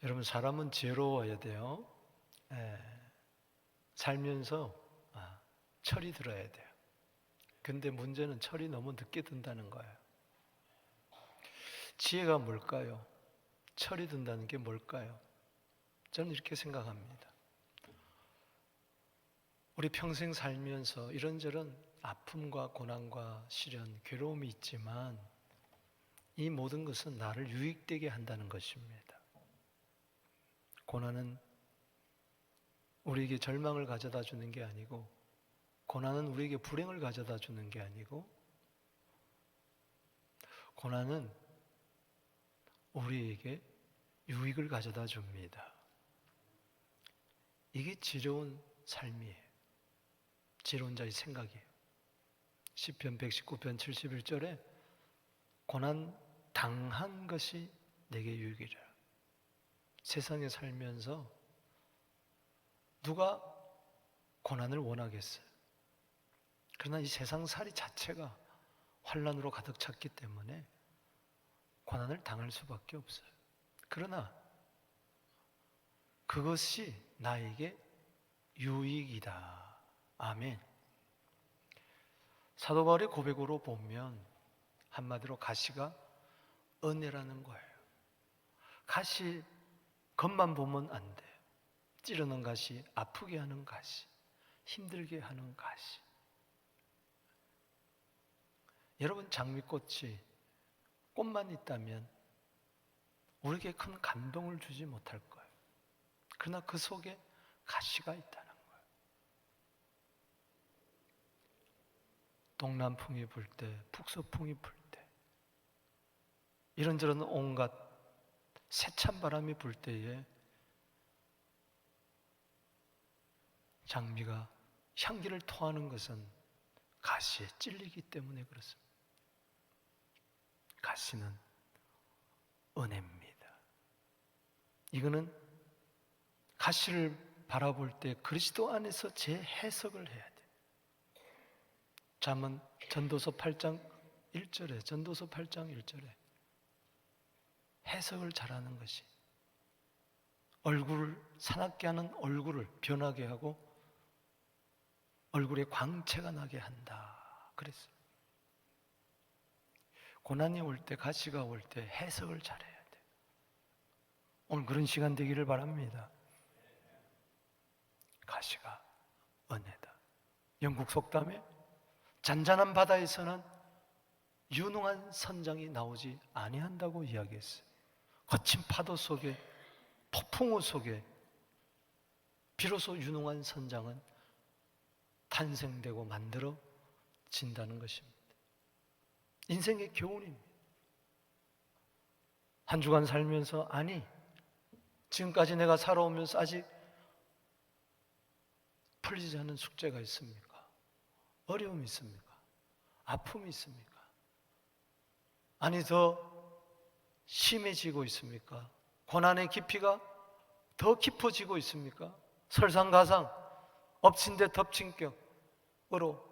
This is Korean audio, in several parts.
여러분, 사람은 지혜로워야 돼요. 살면서 철이 들어야 돼요. 근데 문제는 철이 너무 늦게 든다는 거예요. 지혜가 뭘까요? 철이 든다는 게 뭘까요? 저는 이렇게 생각합니다. 우리 평생 살면서 이런저런 아픔과 고난과 시련, 괴로움이 있지만 이 모든 것은 나를 유익되게 한다는 것입니다. 고난은 우리에게 절망을 가져다 주는 게 아니고, 고난은 우리에게 불행을 가져다 주는 게 아니고, 고난은 우리에게 유익을 가져다 줍니다. 이게 지혜로운 삶이에요. 지혜로운 자의 생각이에요. 시편 119편 71절에 고난 당한 것이 내게 유익이라. 세상에 살면서 누가 고난을 원하겠어요? 그러나 이 세상살이 자체가 환난으로 가득 찼기 때문에 고난을 당할 수밖에 없어요. 그러나 그것이 나에게 유익이다. 아멘. 사도 바울의 고백으로 보면 한마디로 가시가 은혜라는 거예요. 가시 겉만 보면 안 돼요. 찌르는 가시, 아프게 하는 가시, 힘들게 하는 가시. 여러분, 장미꽃이 꽃만 있다면 우리에게 큰 감동을 주지 못할 거예요. 그러나 그 속에 가시가 있다는 거예요. 동남풍이 불 때, 북서풍이 불 때, 이런저런 온갖 세찬 바람이 불 때에 장미가 향기를 토하는 것은 가시에 찔리기 때문에 그렇습니다. 가시는 은혜입니다. 이거는 가시를 바라볼 때 그리스도 안에서 재해석을 해야 돼요. 잠언 전도서 8장 1절에 전도서 8장 1절에 해석을 잘하는 것이 얼굴을 사납게 하는 얼굴을 변하게 하고 얼굴에 광채가 나게 한다 그랬어요. 고난이 올 때, 가시가 올 때 해석을 잘해야 돼요. 오늘 그런 시간 되기를 바랍니다. 가시가 은혜다. 영국 속담에 잔잔한 바다에서는 유능한 선장이 나오지 아니한다고 이야기했어요. 거친 파도 속에, 폭풍우 속에 비로소 유능한 선장은 탄생되고 만들어진다는 것입니다. 인생의 교훈입니다. 한 주간 살면서 지금까지 내가 살아오면서 아직 풀리지 않은 숙제가 있습니까? 어려움이 있습니까? 아픔이 있습니까? 더 심해지고 있습니까? 고난의 깊이가 더 깊어지고 있습니까? 설상가상, 엎친 데 덮친 격으로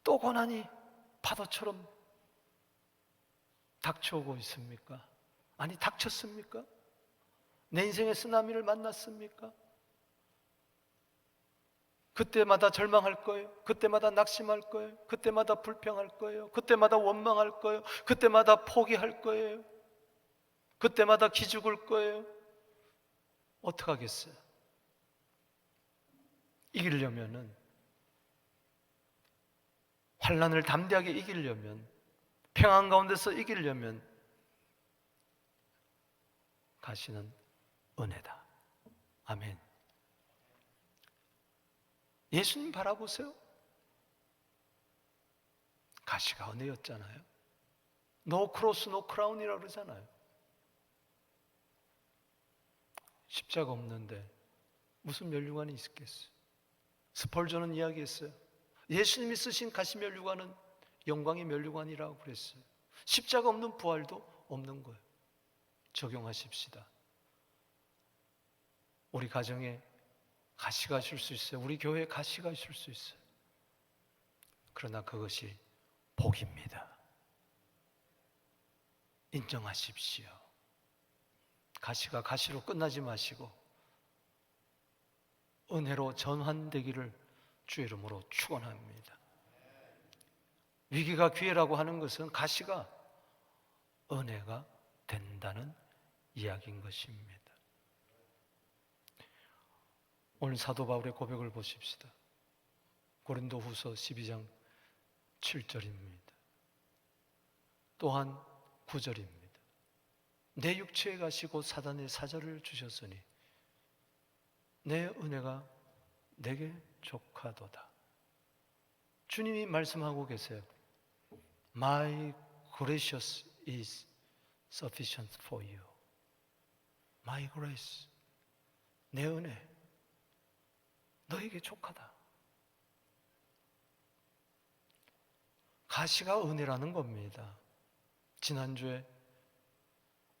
또 고난이 파도처럼 닥쳐오고 있습니까? 닥쳤습니까? 내 인생의 쓰나미를 만났습니까? 그때마다 절망할 거예요. 그때마다 낙심할 거예요. 그때마다 불평할 거예요. 그때마다 원망할 거예요. 그때마다 포기할 거예요. 그때마다 기죽을 거예요. 어떡하겠어요? 이기려면은, 환난을 담대하게 이기려면, 평안 가운데서 이기려면 가시는 은혜다. 아멘. 예수님 바라보세요. 가시가 은혜였잖아요. No cross, no crown이라고 그러잖아요. 십자가 없는데 무슨 면류관이 있겠어요? 스펄전은 이야기했어요. 예수님이 쓰신 가시 면류관은 영광의 면류관이라고 그랬어요. 십자가 없는 부활도 없는 거예요. 적용하십시다. 우리 가정에 가시가 있을 수 있어요. 우리 교회에 가시가 있을 수 있어요. 그러나 그것이 복입니다. 인정하십시오. 가시가 가시로 끝나지 마시고 은혜로 전환되기를 주의 이름으로 축원합니다. 위기가 기회라고 하는 것은 가시가 은혜가 된다는 이야기인 것입니다. 오늘 사도 바울의 고백을 보십시다. 고린도후서 12장 7절입니다. 또한 9절입니다. 내 육체에 가시고 사단의 사자를 주셨으니 내 은혜가 내게 족하도다. 주님이 말씀하고 계세요. My grace is sufficient for you. My grace, 내 은혜 너에게 족하다. 가시가 은혜라는 겁니다. 지난주에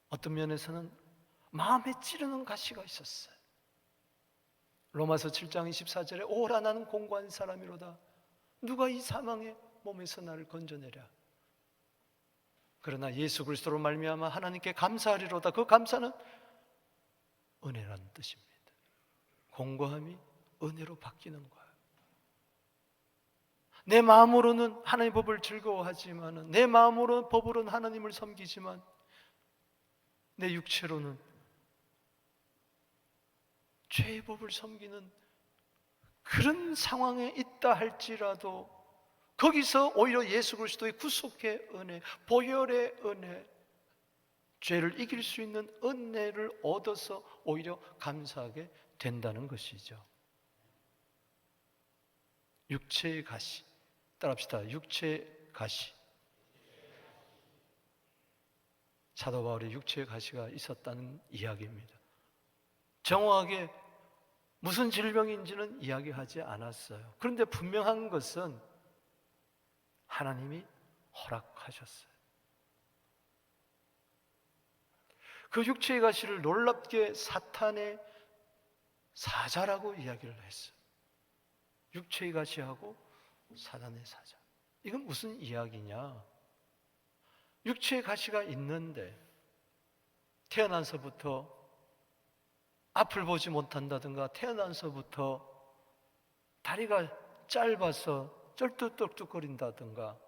어떤 면에서는 마음에 찌르는 가시가 있었어요. 로마서 7장 24절에 오라 나는 공고한 사람이로다. 누가 이 사망의 몸에서 나를 건져내랴. 그러나 예수 그리스도로 말미암아 하나님께 감사하리로다. 그 감사는 은혜라는 뜻입니다. 공고함이 은혜로 바뀌는 거예요. 내 마음으로는 하나님의 법을 즐거워하지만, 내 마음으로는 법으로는 하나님을 섬기지만 내 육체로는 죄의 법을 섬기는 그런 상황에 있다 할지라도 거기서 오히려 예수 그리스도의 구속의 은혜, 보혈의 은혜, 죄를 이길 수 있는 은혜를 얻어서 오히려 감사하게 된다는 것이죠. 육체의 가시, 따라합시다. 육체의 가시. 사도 바울의 육체의 가시가 있었다는 이야기입니다. 정확하게 무슨 질병인지는 이야기하지 않았어요. 그런데 분명한 것은 하나님이 허락하셨어요. 그 육체의 가시를 놀랍게 사탄의 사자라고 이야기를 했어요. 육체의 가시하고 사단의 사자. 이건 무슨 이야기냐? 육체의 가시가 있는데 태어나서부터 앞을 보지 못한다든가 태어나서부터 다리가 짧아서 쩔뚝쩔뚝거린다든가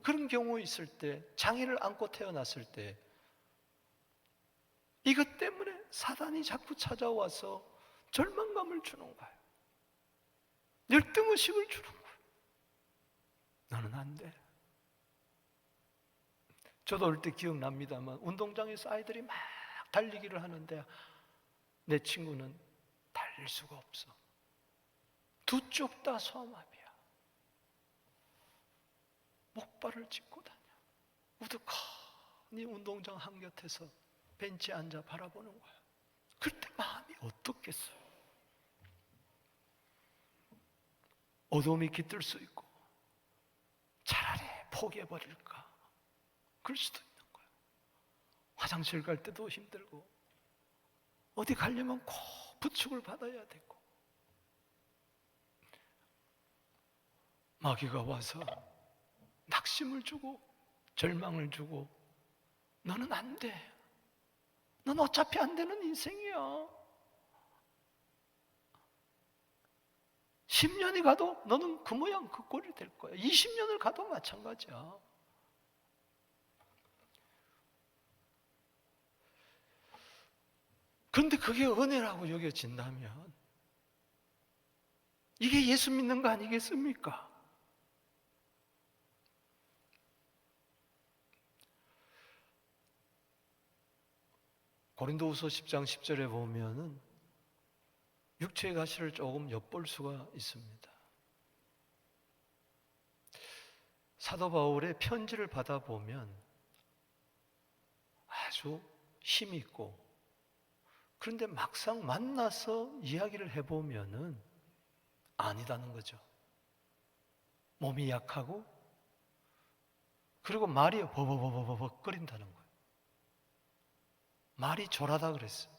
그런 경우 있을 때, 장애를 안고 태어났을 때 이것 때문에 사단이 자꾸 찾아와서 절망감을 주는 거예요. 열등의식을 주는 거예요. 너는 안 돼. 저도 어릴 때 기억납니다만 운동장에서 아이들이 막 달리기를 하는데 내 친구는 달릴 수가 없어. 두 쪽 다 소아마비야. 목발을 짚고 다녀. 우두커니 운동장 한곁에서 벤치에 앉아 바라보는 거야. 그때 마음이 어떻겠어요? 어둠이 깃들 수 있고 차라리 포기해버릴까? 그럴 수도 있는 거야. 화장실 갈 때도 힘들고 어디 가려면 꼭 부축을 받아야 되고 마귀가 와서 낙심을 주고 절망을 주고 너는 안 돼. 넌 어차피 안 되는 인생이야. 10년이 가도 너는 그 모양 그 꼴이 될 거야. 20년을 가도 마찬가지야. 그런데 그게 은혜라고 여겨진다면 이게 예수 믿는 거 아니겠습니까? 고린도후서 10장 10절에 보면은 육체의 가시를 조금 엿볼 수가 있습니다. 사도 바울의 편지를 받아보면 아주 힘이 있고, 그런데 막상 만나서 이야기를 해보면은 아니다는 거죠. 몸이 약하고 그리고 말이 버버버버버 끓인다는 거예요. 말이 졸하다 그랬어요.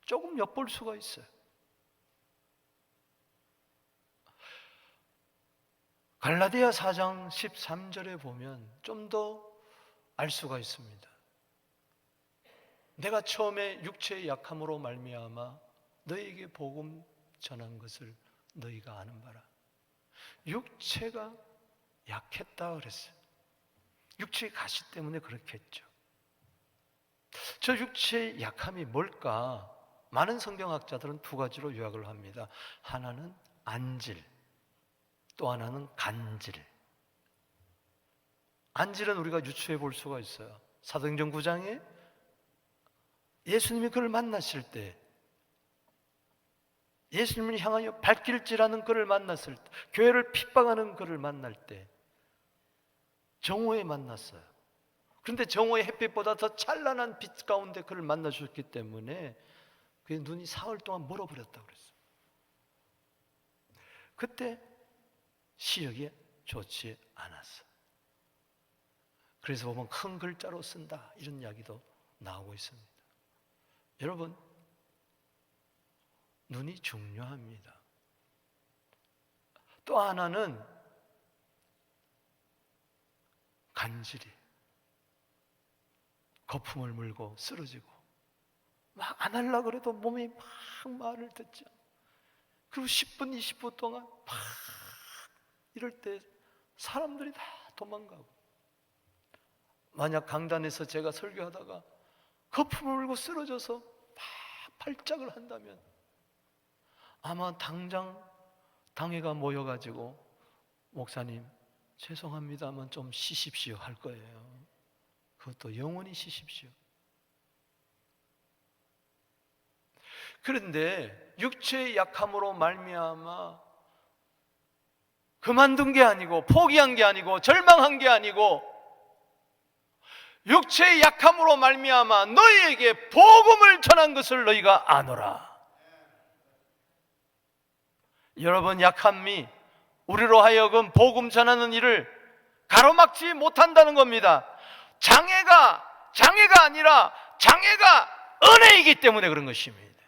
조금 엿볼 수가 있어요. 갈라디아 4장 13절에 보면 좀 더 알 수가 있습니다. 내가 처음에 육체의 약함으로 말미암아 너희에게 복음 전한 것을 너희가 아는 바라. 육체가 약했다 그랬어요. 육체의 가시 때문에 그렇게 했죠. 저 육체의 약함이 뭘까? 많은 성경학자들은 두 가지로 요약을 합니다. 하나는 안질, 또 하나는 간질. 안질은 우리가 유추해 볼 수가 있어요. 사도행전 9장에 예수님이 그를 만나실 때, 예수님을 향하여 발길질하는 그를 만났을 때, 교회를 핍박하는 그를 만날 때 정오에 만났어요. 그런데 정오의 햇빛보다 더 찬란한 빛 가운데 그를 만나셨기 때문에 그의 눈이 사흘 동안 멀어버렸다고 그랬어요. 그때 시력이 좋지 않았어요. 그래서 보면 큰 글자로 쓴다 이런 이야기도 나오고 있습니다. 여러분, 눈이 중요합니다. 또 하나는 간질이, 거품을 물고 쓰러지고 막 안 하려고 그래도 몸이 막 말을 듣죠. 그리고 10분, 20분 동안 막 이럴 때 사람들이 다 도망가고, 만약 강단에서 제가 설교하다가 거품을 물고 쓰러져서 막 발작을 한다면 아마 당장 당회가 모여가지고 목사님 죄송합니다만 좀 쉬십시오 할 거예요. 그것도 영원히 쉬십시오. 그런데 육체의 약함으로 말미암아 그만둔 게 아니고 포기한 게 아니고 절망한 게 아니고 육체의 약함으로 말미암아 너희에게 복음을 전한 것을 너희가 아노라. 여러분, 약함이 우리로 하여금 복음 전하는 일을 가로막지 못한다는 겁니다. 장애가 아니라 장애가 은혜이기 때문에 그런 것입니다.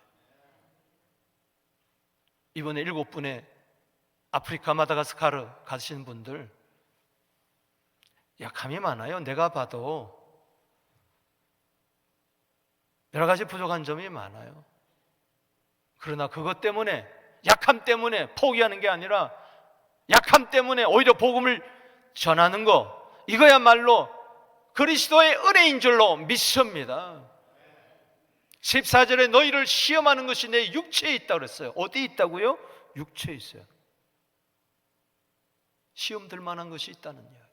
이번에 7분의 아프리카 마다가스카르 가신 분들 약함이 많아요. 내가 봐도 여러 가지 부족한 점이 많아요. 그러나 그것 때문에, 약함 때문에 포기하는 게 아니라 약함 때문에 오히려 복음을 전하는 거, 이거야말로 그리스도의 은혜인 줄로 믿습니다. 14절에 너희를 시험하는 것이 내 육체에 있다고 그랬어요. 어디 있다고요? 육체에 있어요. 시험 들 만한 것이 있다는 이야기.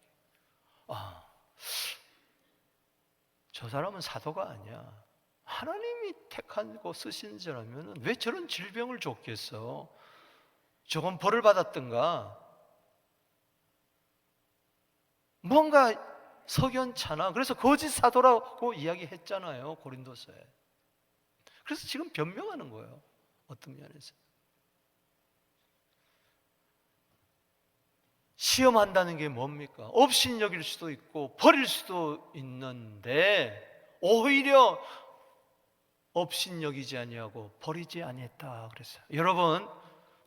저 사람은 사도가 아니야. 하나님이 택하고 쓰신 자라면 왜 저런 질병을 줬겠어? 저건 벌을 받았던가? 뭔가 석연찮아. 그래서 거짓 사도라고 이야기했잖아요, 고린도서에. 그래서 지금 변명하는 거예요, 어떤 면에서. 시험한다는 게 뭡니까? 업신여길 수도 있고 버릴 수도 있는데 오히려 업신여기지 아니하고 버리지 아니했다 그랬어요. 여러분,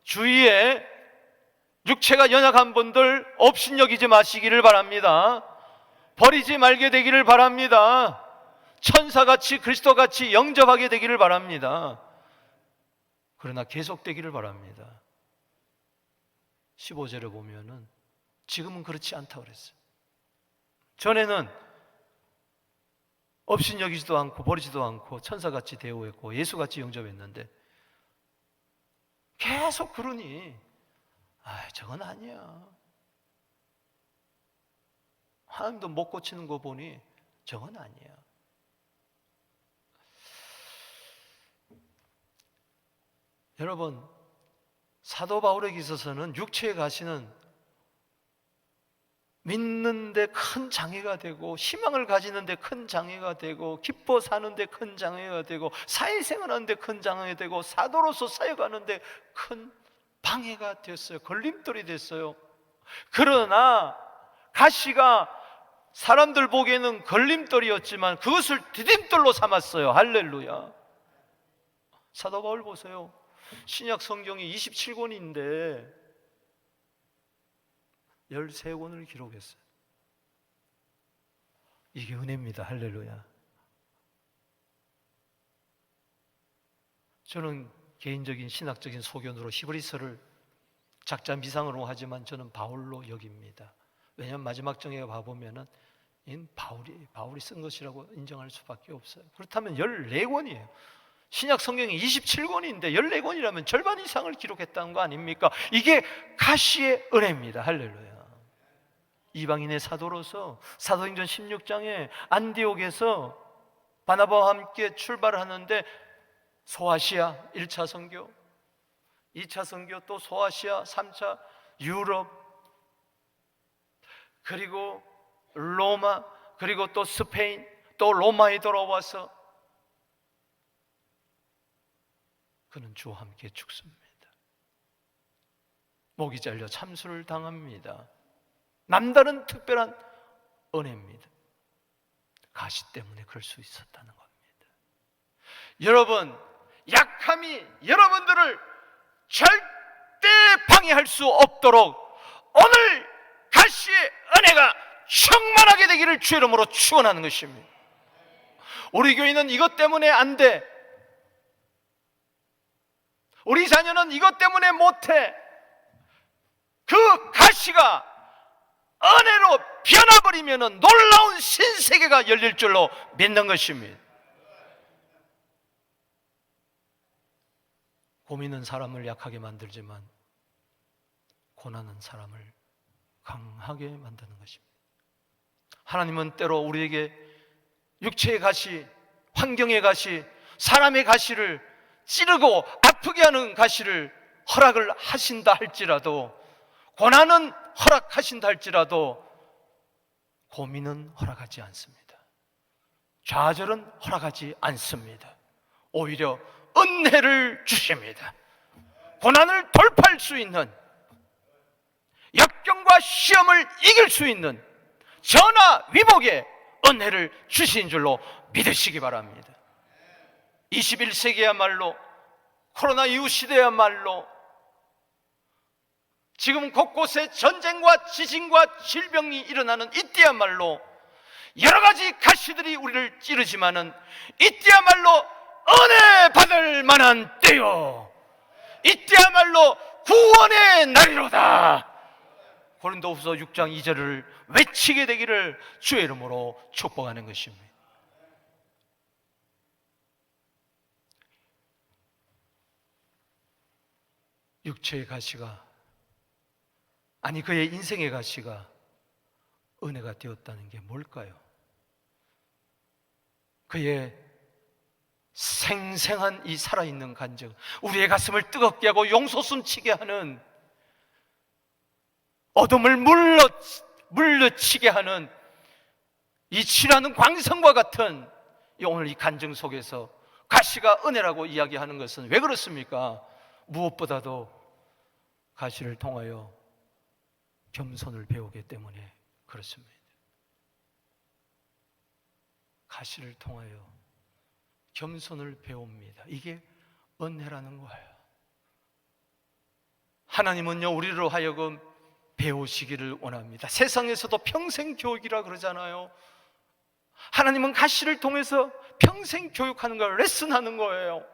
주위에 육체가 연약한 분들 업신여기지 마시기를 바랍니다. 버리지 말게 되기를 바랍니다. 천사같이 그리스도같이 영접하게 되기를 바랍니다. 그러나 계속되기를 바랍니다. 15절에 보면은 지금은 그렇지 않다고 그랬어요. 전에는 업신여기지도 않고 버리지도 않고 천사같이 대우했고 예수같이 영접했는데 계속 그러니 저건 아니야. 하나님도 못 고치는 거 보니 저건 아니야. 여러분, 사도 바울에게 있어서는 육체에 가시는 믿는데 큰 장애가 되고 희망을 가지는데 큰 장애가 되고 기뻐 사는데 큰 장애가 되고 사회생활하는데 큰 장애가 되고 사도로서 사역하는데 큰 방해가 됐어요. 걸림돌이 됐어요. 그러나 가시가 사람들 보기에는 걸림돌이었지만 그것을 디딤돌로 삼았어요. 할렐루야. 사도 바울 보세요. 신약 성경이 27권인데 13권을 기록했어요. 이게 은혜입니다. 할렐루야. 저는 개인적인 신학적인 소견으로 히브리서를 작자 미상으로 하지만 저는 바울로 여깁니다. 왜냐하면 마지막 정에 봐보면은 바울이 쓴 것이라고 인정할 수밖에 없어요. 그렇다면 14권이에요. 신약 성경이 27권인데 14권이라면 절반 이상을 기록했다는 거 아닙니까? 이게 가시의 은혜입니다. 할렐루야. 이방인의 사도로서 사도행전 16장에 안디옥에서 바나바와 함께 출발하는데 소아시아 1차 선교, 2차 선교, 또 소아시아, 3차 유럽, 그리고 로마, 그리고 또 스페인, 또 로마에 돌아와서 그는 주와 함께 죽습니다. 목이 잘려 참수를 당합니다. 남다른 특별한 은혜입니다. 가시 때문에 그럴 수 있었다는 겁니다. 여러분, 약함이 여러분들을 절대 방해할 수 없도록 오늘 가시의 은혜가 충만하게 되기를 주의 이름으로 축원하는 것입니다. 우리 교회는 이것 때문에 안 돼, 우리 자녀는 이것 때문에 못해, 그 가시가 은혜로 변화버리면 놀라운 신세계가 열릴 줄로 믿는 것입니다. 고민은 사람을 약하게 만들지만 고난은 사람을 강하게 만드는 것입니다. 하나님은 때로 우리에게 육체의 가시, 환경의 가시, 사람의 가시를 찌르고 아프게 하는 가시를 허락을 하신다 할지라도, 고난은 허락하신다 할지라도 고민은 허락하지 않습니다. 좌절은 허락하지 않습니다. 오히려 은혜를 주십니다. 고난을 돌파할 수 있는, 역경과 시험을 이길 수 있는 전하 위복의 은혜를 주신 줄로 믿으시기 바랍니다. 21세기야말로, 코로나 이후 시대야말로 지금 곳곳에 전쟁과 지진과 질병이 일어나는 이때야말로 여러 가지 가시들이 우리를 찌르지만은 이때야말로 은혜 받을 만한 때요, 이때야말로 구원의 날이로다. 고린도후서 6장 2절을 외치게 되기를 주의 이름으로 축복하는 것입니다. 육체의 가시가, 아니 그의 인생의 가시가 은혜가 되었다는 게 뭘까요? 그의 생생한 이 살아있는 간증, 우리의 가슴을 뜨겁게 하고 용솟음치게 하는, 어둠을 물러치게 하는 이 지나는 광선과 같은 오늘 이 간증 속에서 가시가 은혜라고 이야기하는 것은 왜 그렇습니까? 무엇보다도 가시를 통하여 겸손을 배우기 때문에 그렇습니다. 가시를 통하여 겸손을 배웁니다. 이게 은혜라는 거예요. 하나님은요, 우리로 하여금 배우시기를 원합니다. 세상에서도 평생 교육이라 그러잖아요. 하나님은 가시를 통해서 평생 교육하는 걸, 레슨하는 거예요.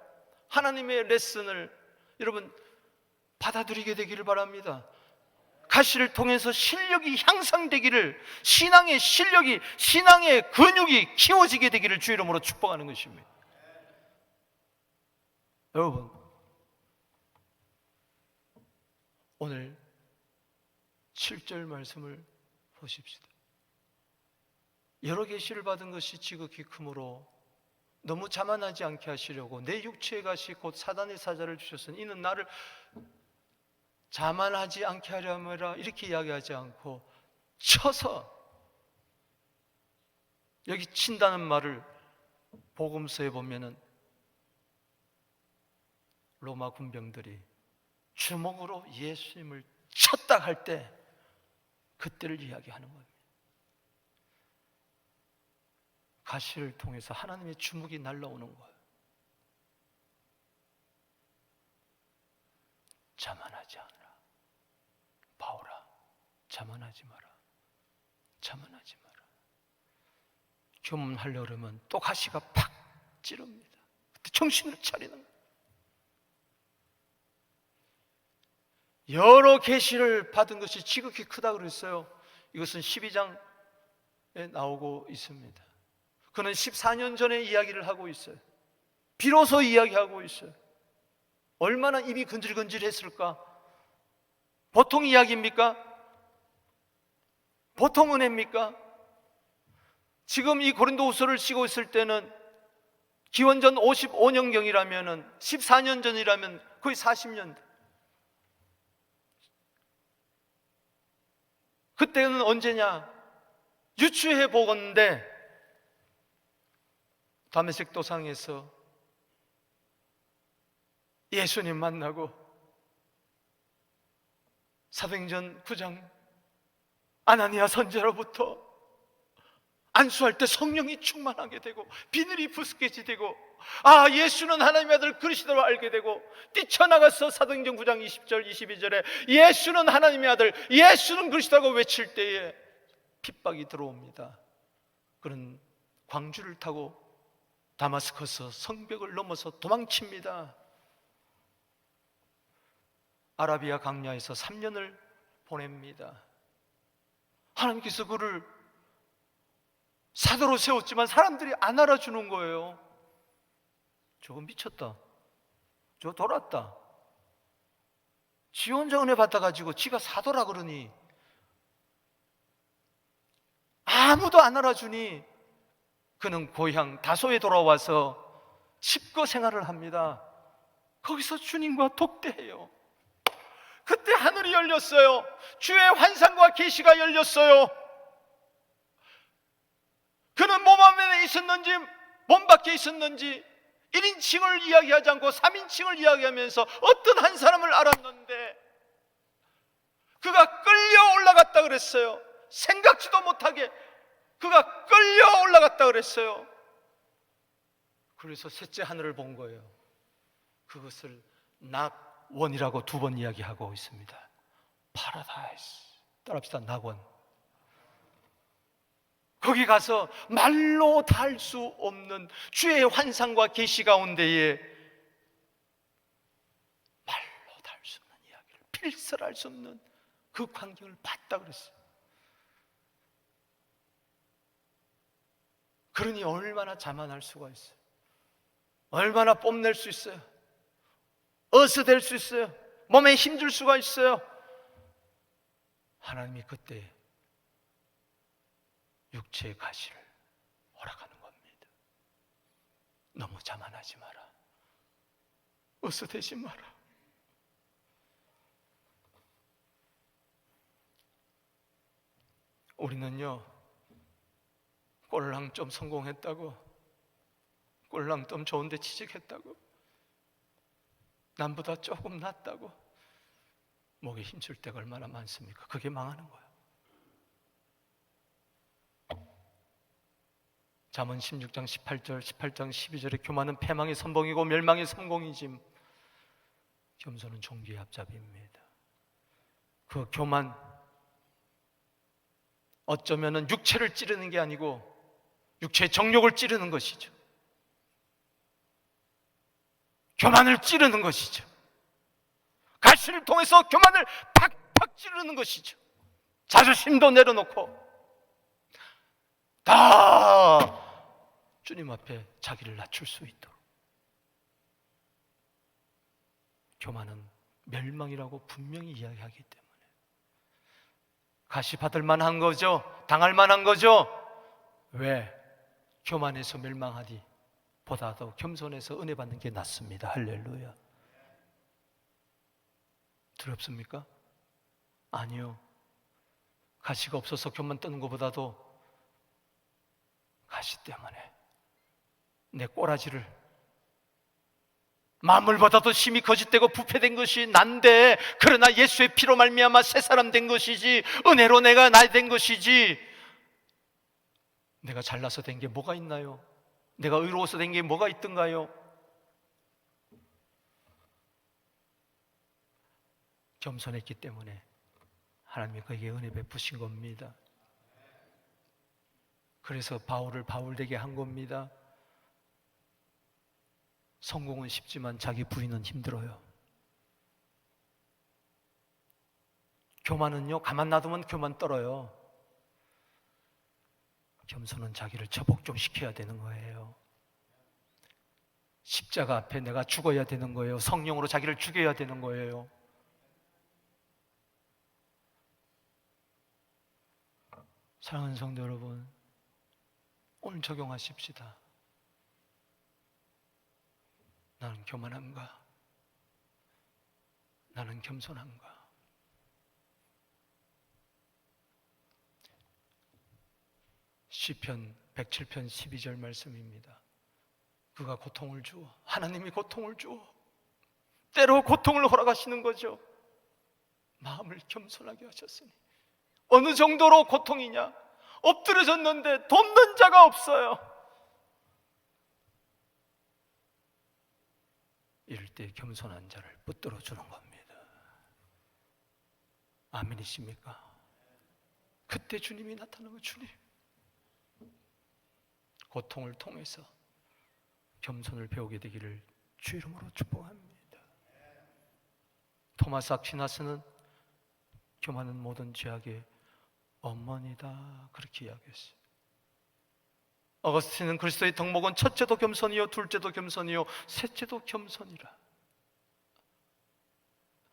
하나님의 레슨을 여러분 받아들이게 되기를 바랍니다. 가시를 통해서 실력이 향상되기를, 신앙의 실력이, 신앙의 근육이 키워지게 되기를 주의 이름으로 축복하는 것입니다. 여러분, 오늘 7절 말씀을 보십시다. 여러 계시를 받은 것이 지극히 크므로 너무 자만하지 않게 하시려고 내 육체의 가시 곧 사단의 사자를 주셨으니 이는 나를 자만하지 않게 하려 함이라, 이렇게 이야기하지 않고 쳐서, 여기 친다는 말을 복음서에 보면은 로마 군병들이 주먹으로 예수님을 쳤다 할 때 그때를 이야기하는 겁니다. 가시를 통해서 하나님의 주먹이 날라오는 거예요. 자만하지 않으라. 바울아, 자만하지 마라. 자만하지 마라. 교문하려고 그러면 또 가시가 팍 찌릅니다. 그때 정신을 차리는 거예요. 여러 계시를 받은 것이 지극히 크다 그랬어요. 이것은 12장에 나오고 있습니다. 그는 14년 전에 이야기를 하고 있어요. 비로소 이야기하고 있어요. 얼마나 입이 근질근질했을까? 보통 이야기입니까? 보통 은혜입니까? 지금 이 고린도후서를 쓰고 있을 때는 기원전 55년경이라면 14년 전이라면 거의 40년. 그때는 언제냐? 유추해 보건대 다메섹 도상에서 예수님 만나고 사도행전 9장 아나니아 선지자로부터 안수할 때 성령이 충만하게 되고 비늘이 부스개지 되고 예수는 하나님의 아들 그리스도로 알게 되고 뛰쳐나가서 사도행전 9장 20절 22절에 예수는 하나님의 아들, 예수는 그리스도라고 외칠 때에 핍박이 들어옵니다. 그런 광주를 타고 다마스커스 성벽을 넘어서 도망칩니다. 아라비아 강야에서 3년을 보냅니다. 하나님께서 그를 사도로 세웠지만 사람들이 안 알아주는 거예요. 저거 미쳤다, 저거 돌았다, 지 혼자 은혜 받아가지고 지가 사도라 그러니 아무도 안 알아주니 그는 고향 다소에 돌아와서 십거 생활을 합니다. 거기서 주님과 독대해요. 그때 하늘이 열렸어요. 주의 환상과 계시가 열렸어요. 그는 몸 안에 있었는지 몸 밖에 있었는지 1인칭을 이야기하지 않고 3인칭을 이야기하면서 어떤 한 사람을 알았는데 그가 끌려 올라갔다 그랬어요. 생각지도 못하게 그가 끌려 올라갔다 그랬어요. 그래서 셋째 하늘을 본 거예요. 그것을 낙원이라고 2번 이야기하고 있습니다. 파라다이스. 따라합시다. 낙원. 거기 가서 말로 다 할 수 없는 주의 환상과 계시 가운데에 말로 다 할 수 없는 이야기를, 필설할 수 없는 그 광경을 봤다 그랬어요. 그러니 얼마나 자만할 수가 있어요. 얼마나 뽐낼 수 있어요. 어스댈 수 있어요. 몸에 힘줄 수가 있어요. 하나님이 그때 육체의 가시를 허락하는 겁니다. 너무 자만하지 마라. 어스대지 마라. 우리는요, 꼴랑 좀 성공했다고, 꼴랑 좀 좋은데 취직했다고, 남보다 조금 낫다고 목에 힘줄 때가 얼마나 많습니까? 그게 망하는 거예요. 잠언 16장 18절 18장 12절에 교만은 패망의 선봉이고 멸망의 성공이짐, 겸손은 종기의 앞잡이입니다. 그 교만, 어쩌면은 육체를 찌르는 게 아니고 육체의 정욕을 찌르는 것이죠. 교만을 찌르는 것이죠. 가시를 통해서 교만을 팍팍 찌르는 것이죠. 자존심도 내려놓고 다 주님 앞에 자기를 낮출 수 있도록. 교만은 멸망이라고 분명히 이야기하기 때문에 가시 받을 만한 거죠. 당할 만한 거죠. 왜? 교만해서 멸망하디 보다도 겸손해서 은혜 받는 게 낫습니다. 할렐루야. 두렵습니까? 아니요. 가시가 없어서 교만 떠는 것보다도 가시 때문에 내 꼬라지를 만물보다도 심히 거짓되고 부패된 것이 난데, 그러나 예수의 피로 말미암아 새 사람 된 것이지, 은혜로 내가 나 된 것이지, 내가 잘나서 된 게 뭐가 있나요? 내가 의로워서 된 게 뭐가 있던가요? 겸손했기 때문에 하나님이 그에게 은혜 베푸신 겁니다. 그래서 바울을 바울되게 한 겁니다. 성공은 쉽지만 자기 부인은 힘들어요. 교만은요, 가만 놔두면 교만 떨어요. 겸손은 자기를 처복 좀 시켜야 되는 거예요. 십자가 앞에 내가 죽어야 되는 거예요. 성령으로 자기를 죽여야 되는 거예요. 사랑하는 성도 여러분, 오늘 적용하십시다. 나는 교만한가? 나는 겸손한가? 시편 107편 12절 말씀입니다. 그가 고통을 주어, 하나님이 고통을 주어 때로 고통을 허락하시는 거죠. 마음을 겸손하게 하셨으니. 어느 정도로 고통이냐? 엎드려졌는데 돕는 자가 없어요. 이럴 때 겸손한 자를 붙들어 주는 겁니다. 아멘이십니까? 그때 주님이 나타나면 주님, 고통을 통해서 겸손을 배우게 되기를 주 이름으로 축복합니다. 토마스 아퀴나스는 교만은 모든 죄악의 어머니다, 그렇게 이야기했어요. 어거스틴은 그리스도의 덕목은 첫째도 겸손이요 둘째도 겸손이요 셋째도 겸손이라.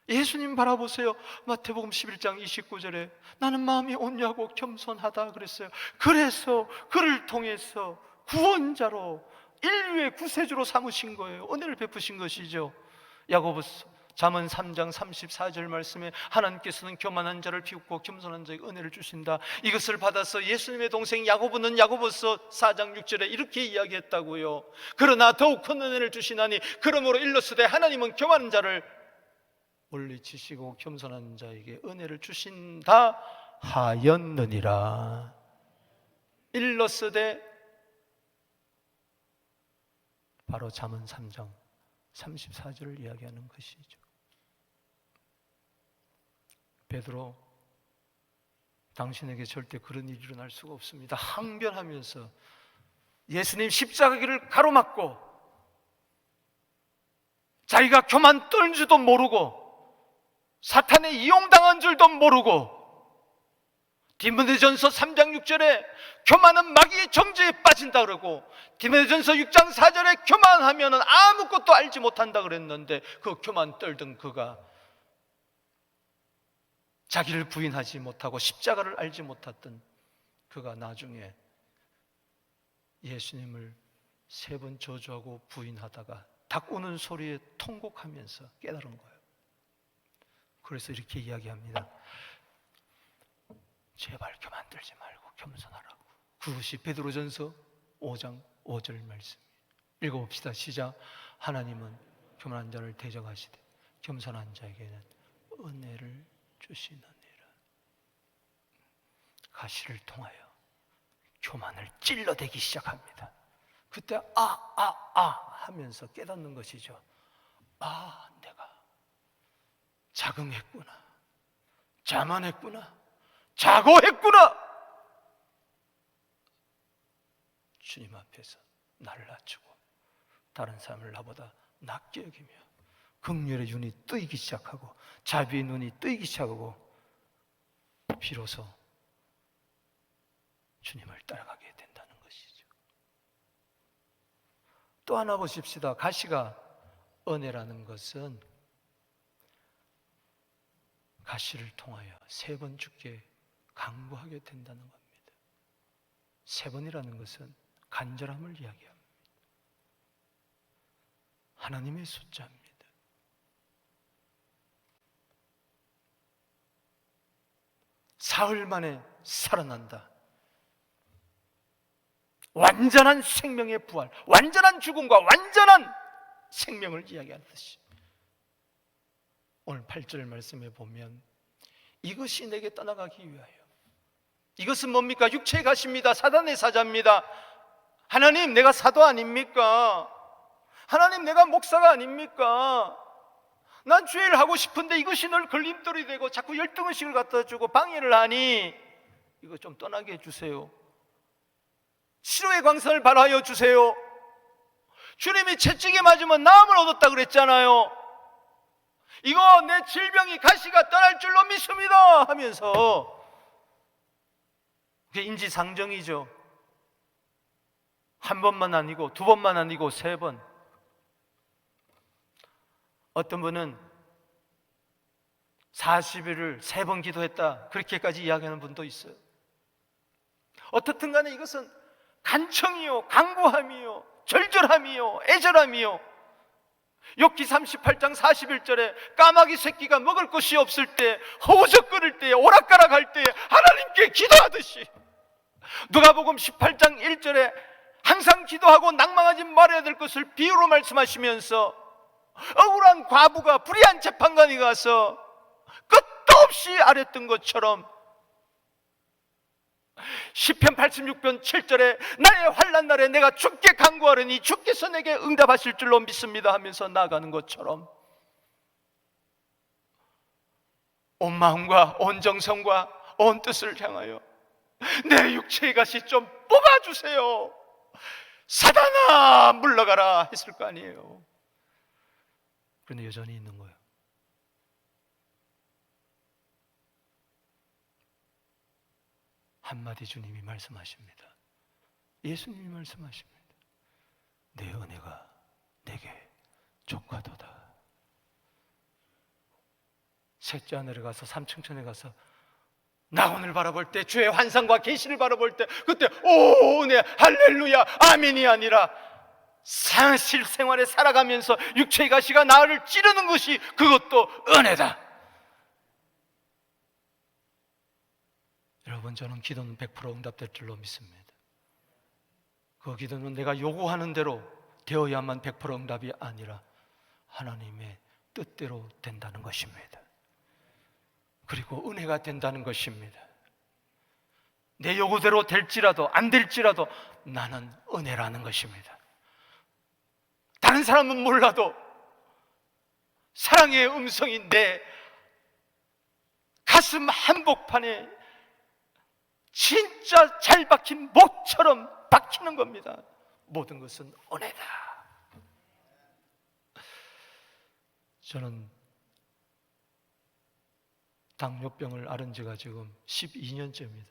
예수님 바라보세요. 마태복음 11장 29절에 나는 마음이 온유하고 겸손하다 그랬어요. 그래서 그를 통해서 구원자로 인류의 구세주로 삼으신 거예요. 은혜를 베푸신 것이죠. 야고보서 잠언 3장 34절 말씀에 하나님께서는 교만한 자를 비웃고 겸손한 자에게 은혜를 주신다. 이것을 받아서 예수님의 동생 야고보는 야고보서 4장 6절에 이렇게 이야기했다고요. 그러나 더욱 큰 은혜를 주시나니 그러므로 일러스되 하나님은 교만한 자를 올리치시고 겸손한 자에게 은혜를 주신다 하였느니라. 일러스되 바로 잠언 3장 34절을 이야기하는 것이죠. 베드로, 당신에게 절대 그런 일이 일어날 수가 없습니다. 항변하면서 예수님 십자가길을 가로막고 자기가 교만 떨 줄도 모르고 사탄에 이용당한 줄도 모르고 디모데전서 3장 6절에 교만은 마귀의 정죄에 빠진다 그러고 디모데전서 6장 4절에 교만하면 아무것도 알지 못한다 그랬는데 그 교만 떨던 그가 자기를 부인하지 못하고 십자가를 알지 못했던 그가 나중에 예수님을 3번 저주하고 부인하다가 닭 우는 소리에 통곡하면서 깨달은 거예요. 그래서 이렇게 이야기합니다. 제발 교만 들지 말고 겸손하라고. 그것이 베드로전서 5장 5절 말씀. 읽어봅시다. 시작. 하나님은 교만한 자를 대적하시되 겸손한 자에게는 은혜를 주시느니라. 가시를 통하여 교만을 찔러대기 시작합니다. 그때 하면서 깨닫는 것이죠. 내가 자긍했구나, 자만했구나, 자고했구나. 주님 앞에서 나를 낮추고 다른 사람을 나보다 낮게 여기며 긍휼의 눈이 뜨이기 시작하고 자비의 눈이 뜨이기 시작하고 비로소 주님을 따라가게 된다는 것이죠. 또 하나 보십시다. 가시가 은혜라는 것은 가시를 통하여 3번 죽게 강구하게 된다는 겁니다. 3번이라는 것은 간절함을 이야기합니다. 하나님의 숫자입니다. 사흘 만에 살아난다. 완전한 생명의 부활, 완전한 죽음과 완전한 생명을 이야기하듯이 오늘 8절 말씀에 보면 이것이 내게 떠나가기 위하여. 이것은 뭡니까? 육체의 가시입니다. 사단의 사자입니다. 하나님, 내가 사도 아닙니까? 하나님, 내가 목사가 아닙니까? 난 주일을 하고 싶은데 이것이 늘 걸림돌이 되고 자꾸 열등의식을 갖다 주고 방해를 하니 이거 좀 떠나게 해주세요. 치료의 광선을 발하여 주세요. 주님이 채찍에 맞으면 나음을 얻었다 그랬잖아요. 이거 내 질병이 가시가 떠날 줄로 믿습니다 하면서, 그게 인지상정이죠. 한 번만 아니고 두 번만 아니고 세 번. 어떤 분은 40일을 세 번 기도했다 그렇게까지 이야기하는 분도 있어요. 어떻든 간에 이것은 간청이요, 간구함이요, 절절함이요, 애절함이요. 욥기 38장 41절에 까마귀 새끼가 먹을 것이 없을 때, 허우적거릴 때, 오락가락 할 때 하나님께 기도하듯이, 누가복음 18장 1절에 항상 기도하고 낭망하지 말아야 될 것을 비유로 말씀하시면서 억울한 과부가 불의한 재판관이 가서 끝도 없이 아랬던 것처럼, 시편 86편 7절에 나의 환난 날에 내가 주께 간구하려니 주께서 내게 응답하실 줄로 믿습니다 하면서 나아가는 것처럼, 온 마음과 온 정성과 온 뜻을 향하여 내 육체의 가시 좀 뽑아주세요, 사단아 물러가라 했을 거 아니에요. 그런데 여전히 있는 거예요. 한마디 주님이 말씀하십니다. 예수님이 말씀하십니다. 내 은혜가 내게 족하도다. 셋째 하늘에 가서 삼층천에 가서 낙원을 바라볼 때, 주의 환상과 계시를 바라볼 때, 그때 오 은혜 할렐루야 아멘이 아니라 실생활에 살아가면서 육체의 가시가 나를 찌르는 것이 그것도 은혜다. 여러분, 저는 기도는 100% 응답될 줄로 믿습니다. 그 기도는 내가 요구하는 대로 되어야만 100% 응답이 아니라 하나님의 뜻대로 된다는 것입니다. 그리고 은혜가 된다는 것입니다. 내 요구대로 될지라도 안 될지라도 나는 은혜라는 것입니다. 다른 사람은 몰라도 사랑의 음성이 내 가슴 한복판에 진짜 잘 박힌 목처럼 박히는 겁니다. 모든 것은 은혜다. 저는 당뇨병을 앓은 지가 지금 12년째입니다.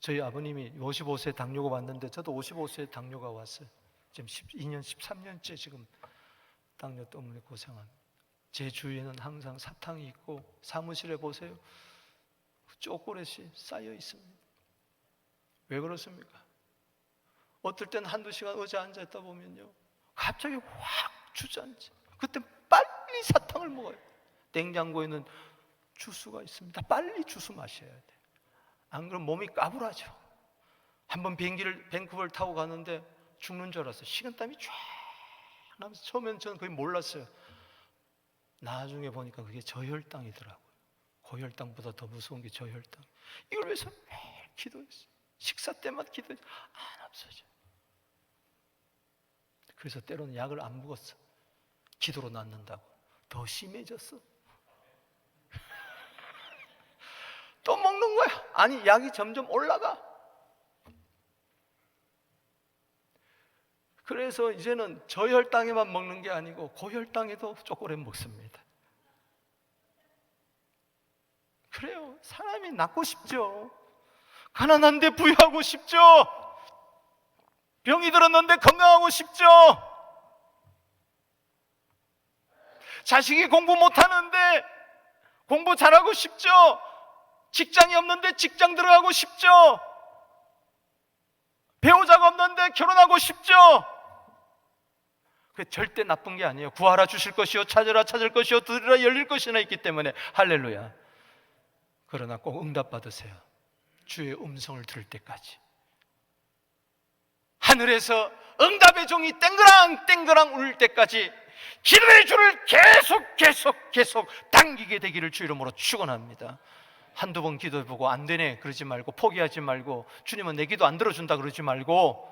저희 아버님이 55세 당뇨가 왔는데 저도 55세에 당뇨가 왔어요. 지금 12년, 13년째 지금 당뇨 때문에 고생합니다. 제 주위에는 항상 사탕이 있고 사무실에 보세요, 초콜릿이 쌓여 있습니다. 왜 그렇습니까? 어떨 땐 한두 시간 의자에 앉아있다 보면요, 갑자기 확 주저앉아. 그때 빨리 사탕을 먹어요. 냉장고에는 주스가 있습니다. 빨리 주스 마셔야 돼요. 안 그러면 몸이 까불하죠. 한번 비행기를 밴쿠버를 타고 가는데 죽는 줄 알았어요. 식은땀이 쫙 나면서. 처음에는 저는 그게 몰랐어요. 나중에 보니까 그게 저혈당이더라고요. 고혈당보다 더 무서운 게 저혈당. 이걸 위해서 매일 기도했어요. 식사 때마다 기도했어요. 안 없어져. 그래서 때로는 약을 안 먹었어. 기도로 낫는다고. 더 심해졌어. 또 먹는 거야. 아니, 약이 점점 올라가. 그래서 이제는 저혈당에만 먹는 게 아니고 고혈당에도 초콜릿 먹습니다. 그래요. 사람이 낫고 싶죠. 가난한데 부유하고 싶죠. 병이 들었는데 건강하고 싶죠. 자식이 공부 못하는데 공부 잘하고 싶죠. 직장이 없는데 직장 들어가고 싶죠. 배우자가 없는데 결혼하고 싶죠. 그게 절대 나쁜 게 아니에요. 구하라 주실 것이요, 찾으라 찾을 것이요, 두드리라 열릴 것이나 있기 때문에 할렐루야. 그러나 꼭 응답받으세요. 주의 음성을 들을 때까지. 하늘에서 응답의 종이 땡그랑 땡그랑 울릴 때까지 기도의 줄을 계속 당기게 되기를 주 이름으로 축원합니다. 한두 번 기도해보고 안 되네 그러지 말고, 포기하지 말고, 주님은 내 기도 안 들어준다 그러지 말고,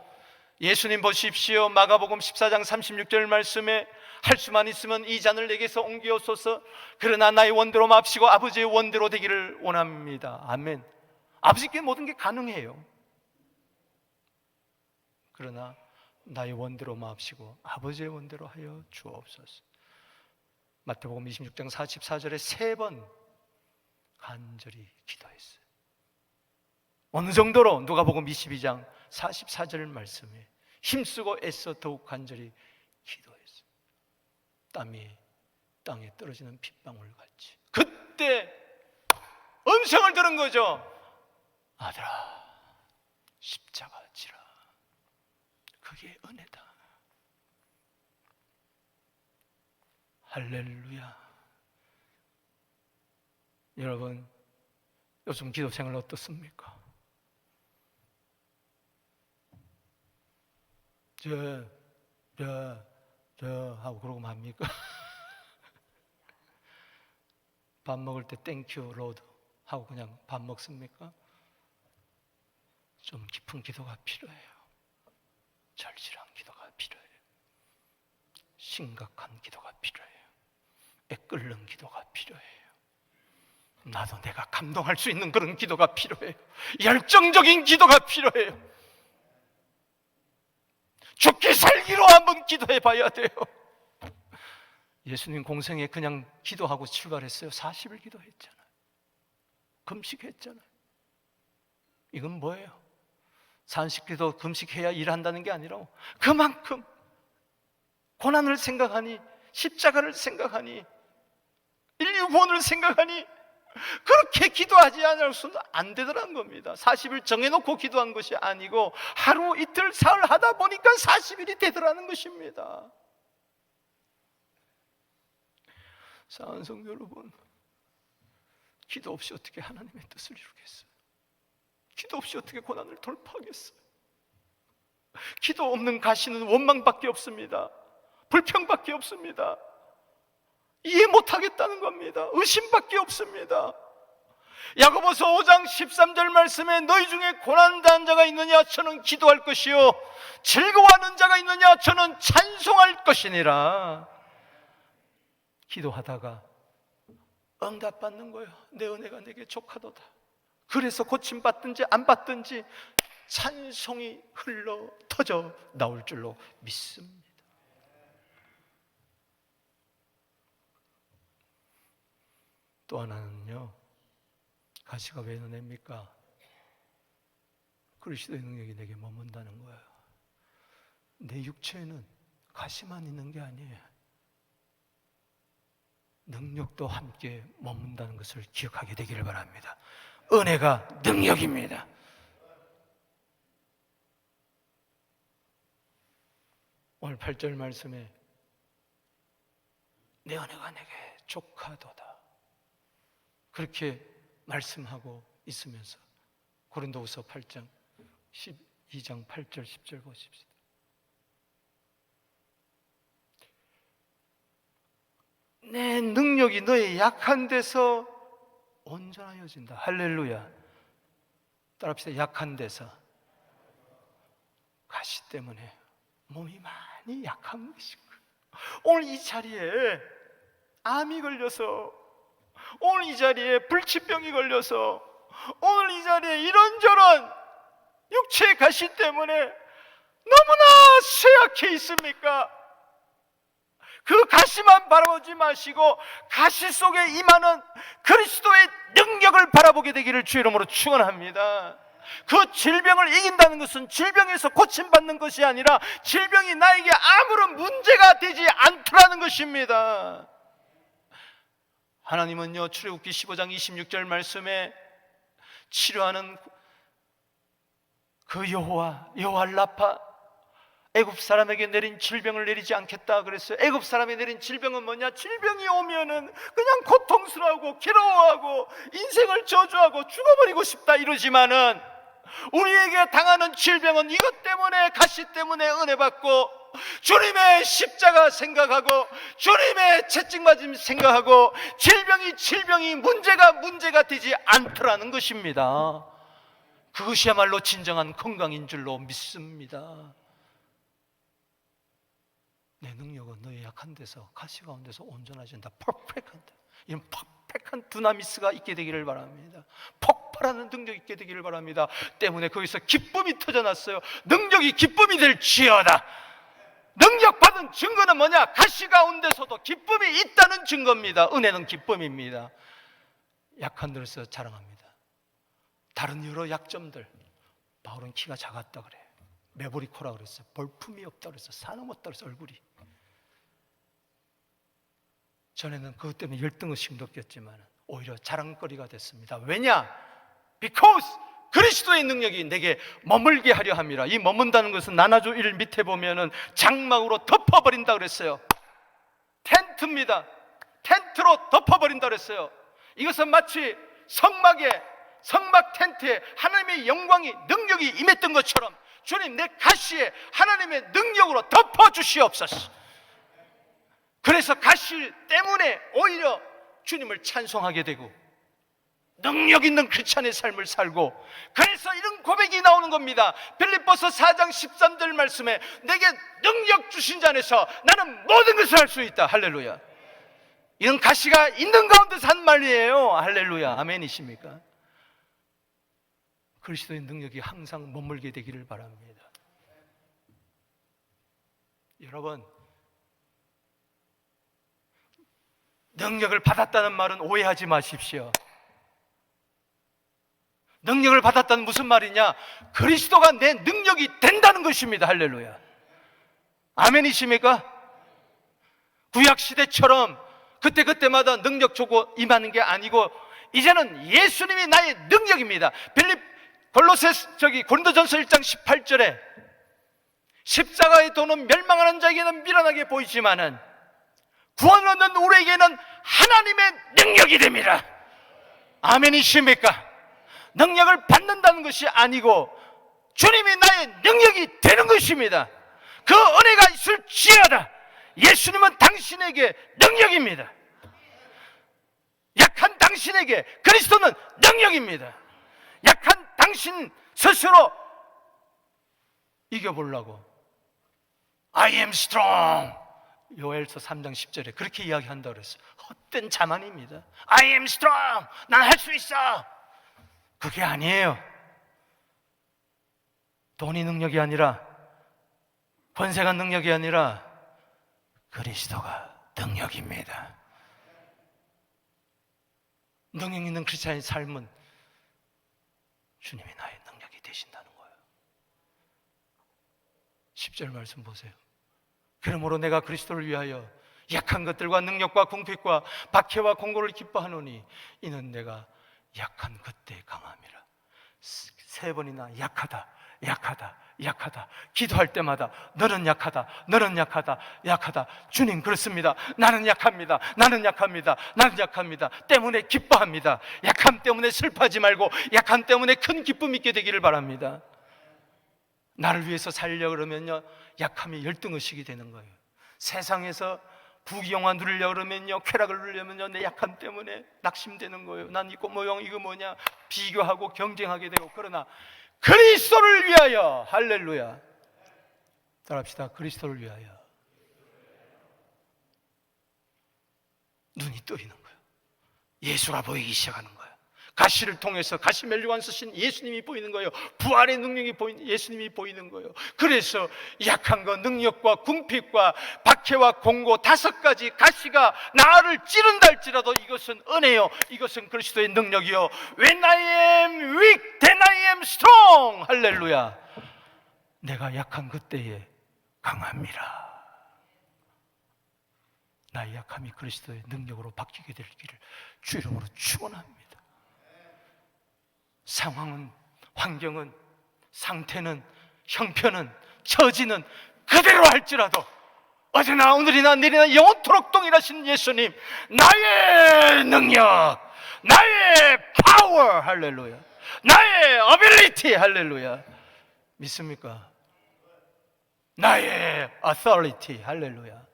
예수님 보십시오. 마가복음 14장 36절 말씀에 할 수만 있으면 이 잔을 내게서 옮기옵소서. 그러나 나의 원대로 맙시고 아버지의 원대로 되기를 원합니다. 아멘. 아버지께 모든 게 가능해요. 그러나 나의 원대로 마옵시고 아버지의 원대로 하여 주옵소서. 마태복음 26장 44절에 3번 간절히 기도했어요. 어느 정도로? 누가복음 22장 44절 말씀에 힘쓰고 애써 더욱 간절히 기도했어요. 땀이 땅에 떨어지는 핏방울 같이. 그때 음성을 들은 거죠. 아들아, 십자가 지라. 그게 은혜다. 할렐루야. 여러분, 요즘 기도 생활 어떻습니까? 하고 그러고 맙니까? 밥 먹을 때 땡큐 로드 하고 그냥 밥 먹습니까? 좀 깊은 기도가 필요해요. 절실한 기도가 필요해요. 심각한 기도가 필요해요. 애끓는 기도가 필요해요. 나도 내가 감동할 수 있는 그런 기도가 필요해요. 열정적인 기도가 필요해요. 죽기 살기로 한번 기도해 봐야 돼요. 예수님 공생에 그냥 기도하고 출발했어요. 40일 기도했잖아요. 금식했잖아요. 이건 뭐예요? 산식기도 금식해야 일한다는 게 아니라 그만큼 고난을 생각하니, 십자가를 생각하니, 인류 구원을 생각하니 그렇게 기도하지 않아서는 안 되더라는 겁니다. 40일 정해놓고 기도한 것이 아니고 하루 이틀 사흘 하다 보니까 40일이 되더라는 것입니다. 사랑하는 성도 여러분, 기도 없이 어떻게 하나님의 뜻을 이루겠어요? 기도 없이 어떻게 고난을 돌파하겠어요? 기도 없는 가시는 원망밖에 없습니다. 불평밖에 없습니다. 이해 못하겠다는 겁니다. 의심밖에 없습니다. 야고보서 5장 13절 말씀에 너희 중에 고난당한 자가 있느냐? 저는 기도할 것이요 즐거워하는 자가 있느냐? 저는 찬송할 것이니라. 기도하다가 응답받는 거예요. 내 은혜가 내게 족하도다. 그래서 고침받든지 안 받든지 찬송이 흘러 터져 나올 줄로 믿습니다. 또 하나는요, 가시가 왜 은혜입니까? 그리스도의 능력이 내게 머문다는 거예요. 내 육체에는 가시만 있는 게 아니에요. 능력도 함께 머문다는 것을 기억하게 되기를 바랍니다. 은혜가 능력입니다. 오늘 8절 말씀에 내 은혜가 내게 족하도다 그렇게 말씀하고 있으면서 고린도후서 8장 12장 8절 10절 보십시다. 내 능력이 너의 약한 데서 온전하여진다. 할렐루야. 따라합시다. 약한 데서. 가시 때문에 몸이 많이 약한 것이고, 오늘 이 자리에 암이 걸려서, 오늘 이 자리에 불치병이 걸려서, 오늘 이 자리에 이런저런 육체의 가시 때문에 너무나 쇠약해 있습니까? 그 가시만 바라보지 마시고 가시 속에 임하는 그리스도의 능력을 바라보게 되기를 주의 이름으로 축원합니다. 그 질병을 이긴다는 것은 질병에서 고침받는 것이 아니라 질병이 나에게 아무런 문제가 되지 않더라는 것입니다. 하나님은요, 출애굽기 15장 26절 말씀에 치료하는 그 여호와 라파, 애굽 사람에게 내린 질병을 내리지 않겠다 그랬어요. 애굽 사람이 내린 질병은 뭐냐? 질병이 오면은 그냥 고통스러워하고 괴로워하고 인생을 저주하고 죽어버리고 싶다 이러지만은, 우리에게 당하는 질병은 이것 때문에, 가시 때문에 은혜 받고 주님의 십자가 생각하고 주님의 채찍맞음 생각하고 질병이 문제가 되지 않더라는 것입니다. 그것이야말로 진정한 건강인 줄로 믿습니다. 내 능력은 너의 약한 데서, 가시 가운데서 온전해진다. 퍼펙한, 이런 퍼펙한 두나미스가 있게 되기를 바랍니다. 폭발하는 능력이 있게 되기를 바랍니다. 때문에 거기서 기쁨이 터져났어요. 능력이 기쁨이 될지어다. 능력받은 증거는 뭐냐? 가시 가운데서도 기쁨이 있다는 증거입니다. 은혜는 기쁨입니다. 약한 데서 자랑합니다. 다른 여러 약점들, 바울은 키가 작았다 그래. 매부리 코라 그랬어요. 볼품이 없다 그랬어요. 사놈 없다 그랬어요. 얼굴이. 전에는 그것 때문에 열등의식 느꼈지만 오히려 자랑거리가 됐습니다. 왜냐? Because 그리스도의 능력이 내게 머물게 하려 함이라. 이 머문다는 것은 나나조 1 밑에 보면은 장막으로 덮어버린다 그랬어요. 텐트입니다. 텐트로 덮어버린다 그랬어요. 이것은 마치 성막 텐트에 하나님의 영광이 능력이 임했던 것처럼 주님 내 가시에 하나님의 능력으로 덮어주시옵소서. 그래서 가시 때문에 오히려 주님을 찬송하게 되고 능력 있는 크리스찬의 삶을 살고, 그래서 이런 고백이 나오는 겁니다. 빌립보서 4장 13절 말씀에 내게 능력 주신 자 안에서 나는 모든 것을 할 수 있다. 할렐루야. 이런 가시가 있는 가운데서 한 말이에요. 할렐루야. 아멘이십니까? 그리스도의 능력이 항상 머물게 되기를 바랍니다. 여러분, 능력을 받았다는 말은 오해하지 마십시오. 능력을 받았다는 무슨 말이냐? 그리스도가 내 능력이 된다는 것입니다. 할렐루야. 아멘이십니까? 구약시대처럼 그때마다 능력 주고 임하는 게 아니고 이제는 예수님이 나의 능력입니다. 고린도전서 1장 18절에 십자가의 도는 멸망하는 자에게는 미련하게 보이지만은 구원을 얻는 우리에게는 하나님의 능력이 됩니다. 아멘이십니까? 능력을 받는다는 것이 아니고 주님이 나의 능력이 되는 것입니다. 그 은혜가 있을지어다. 예수님은 당신에게 능력입니다. 약한 당신에게 그리스도는 능력입니다. 약한 당신 스스로 이겨보려고 I am strong, 요엘서 3장 10절에 그렇게 이야기한다고 그랬어요. 헛된 자만입니다. I am strong, 난 할 수 있어. 그게 아니에요. 돈이 능력이 아니라, 권세가 능력이 아니라 그리스도가 능력입니다. 능력 있는 크리스찬의 삶은 주님이 나의 능력이 되신다는 거예요. 10절 말씀 보세요. 그러므로 내가 그리스도를 위하여 약한 것들과 능력과 궁핍과 박해와 공고를 기뻐하노니 이는 내가 약한 그때 강함이라. 3번이나 약하다, 약하다, 약하다. 기도할 때마다 너는 약하다, 너는 약하다, 약하다. 주님 그렇습니다. 나는 약합니다. 나는 약합니다. 나는 약합니다. 때문에 기뻐합니다. 약함 때문에 슬퍼하지 말고 약함 때문에 큰 기쁨 있게 되기를 바랍니다. 나를 위해서 살려고 그러면요 약함이 열등의식이 되는 거예요. 세상에서 부귀영화 누리려고 그러면요, 쾌락을 누리려면요 내 약함 때문에 낙심되는 거예요. 난 이거 뭐용 이거 뭐냐 비교하고 경쟁하게 되고. 그러나 그리스도를 위하여, 할렐루야, 따라합시다. 그리스도를 위하여 눈이 뜨이는 거예요. 예수가 보이기 시작하는 거예요. 가시를 통해서 가시 멜류관 쓰신 예수님이 보이는 거예요. 부활의 능력이 보이는 예수님이 보이는 거예요. 그래서 약한 거, 능력과 궁핍과 박해와 공고 5가지 가시가 나를 찌른다 할지라도 이것은 은혜요, 이것은 그리스도의 능력이요. When I am weak, then I am strong. 할렐루야. 내가 약한 그때에 강합니다. 나의 약함이 그리스도의 능력으로 바뀌게 될 길을 주 이름으로 축원합니다. 상황은, 환경은, 상태는, 형편은, 처지는 그대로 할지라도 어제나 오늘이나 내일이나 영원토록 동일하신 예수님, 나의 능력, 나의 파워, 할렐루야, 나의 어빌리티, 할렐루야, 믿습니까? 나의 authority, 할렐루야.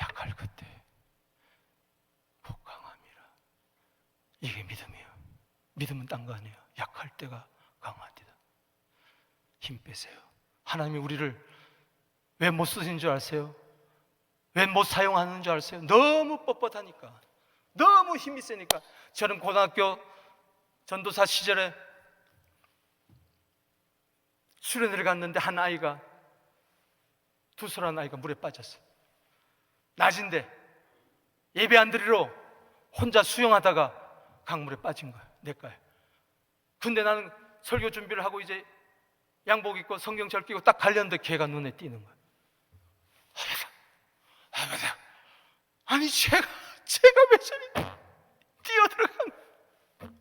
약할 그때 곧 강함이라. 이게 믿음이에요. 믿음은 딴 거 아니에요. 약할 때가 강하리라. 힘 빼세요. 하나님이 우리를 왜 못 쓰신 줄 아세요? 왜 못 사용하는 줄 아세요? 너무 뻣뻣하니까, 너무 힘이 세니까. 저는 고등학교 전도사 시절에 수련회를 갔는데 한 아이가, 두솔한 아이가 물에 빠졌어요. 낮인데 예배 안 드리러 혼자 수영하다가 강물에 빠진 거예요. 내과에. 근데 나는 설교 준비를 하고 이제 양복 입고 성경 절 끼고 딱 가려는데 걔가 눈에 띄는 거예요. 아버지, 아니 제가 왜 저리 뛰어들어간 거예요.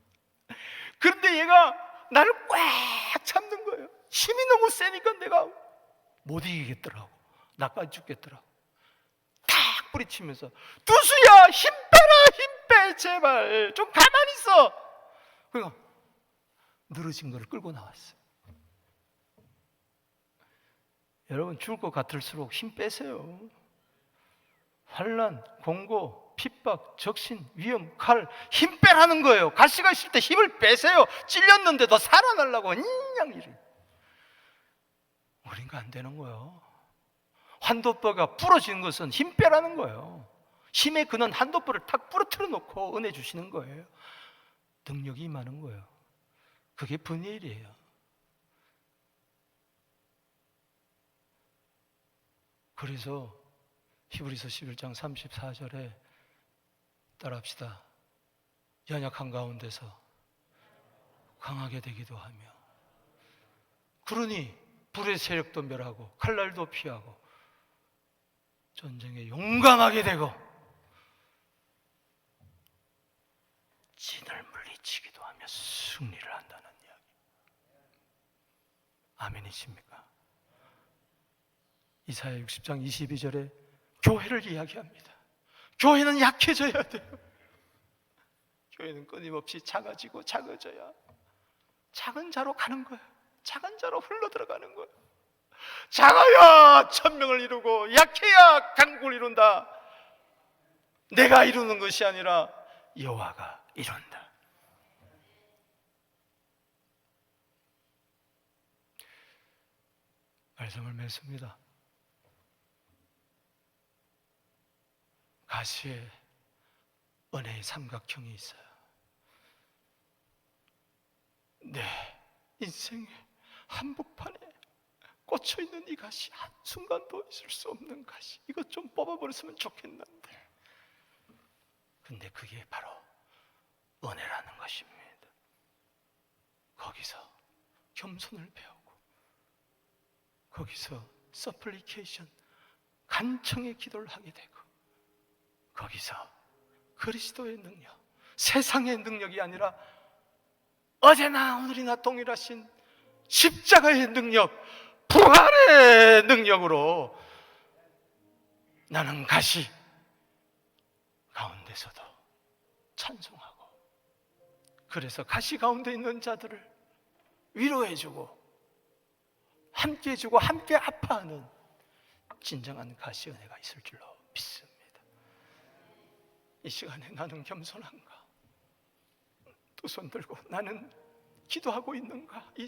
그런데 얘가 나를 꽉 잡는 거예요. 힘이 너무 세니까 내가 못 이기겠더라고. 나까지 죽겠더라고. 탁 뿌리치면서, 두수야 힘 빼라, 힘 빼, 제발 좀 가만히 있어. 그러니까 늘어진 거를 끌고 나왔어요. 여러분, 죽을 것 같을수록 힘 빼세요. 환난, 공고, 핍박, 적신, 위험, 칼, 힘 빼라는 거예요. 가시가 있을 때 힘을 빼세요. 찔렸는데도 살아나려고 이래. 우린가 안 되는 거예요. 한도뼈가 부러지는 것은 힘 빼라는 거예요. 힘의 근원 한도뼈를 탁 부러뜨려 놓고 은혜 주시는 거예요. 능력이 임하는 거예요. 그게 분의일이에요. 그래서 히브리서 11장 34절에 따라합시다. 연약한 가운데서 강하게 되기도 하며, 그러니 불의 세력도 멸하고 칼날도 피하고 전쟁에 용감하게 되고 진을 물리치기도 하며 승리를 한다는 이야기. 아멘이십니까? 이사야 60장 22절에 교회를 이야기합니다. 교회는 약해져야 돼요. 교회는 끊임없이 작아지고 작아져야 작은 자로 가는 거예요. 작은 자로 흘러들어가는 거예요. 작아야 천명을 이루고 약해야 강국을 이룬다. 내가 이루는 것이 아니라 여호와가 이룬다. 말씀을 맺습니다. 가시에 은혜의 삼각형이 있어요. 내 인생의 한복판에 꽂혀있는 이 가시, 한순간도 있을 수 없는 가시, 이것 좀 뽑아버렸으면 좋겠는데, 근데 그게 바로 은혜라는 것입니다. 거기서 겸손을 배우고, 거기서 서플리케이션, 간청의 기도를 하게 되고, 거기서 그리스도의 능력, 세상의 능력이 아니라 어제나 오늘이나 동일하신 십자가의 능력, 부활의 능력으로 나는 가시 가운데서도 찬송하고, 그래서 가시 가운데 있는 자들을 위로해주고 함께 해주고 함께 아파하는 진정한 가시 은혜가 있을 줄로 믿습니다. 이 시간에 나는 겸손한가? 두 손 들고 나는 기도하고 있는가? 이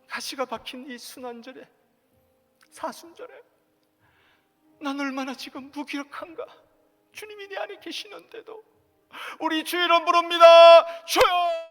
가시가 박힌 이 순환절에, 사순절에 난 얼마나 지금 무기력한가? 주님이 내 안에 계시는데도 우리 주 이름 부릅니다. 주여!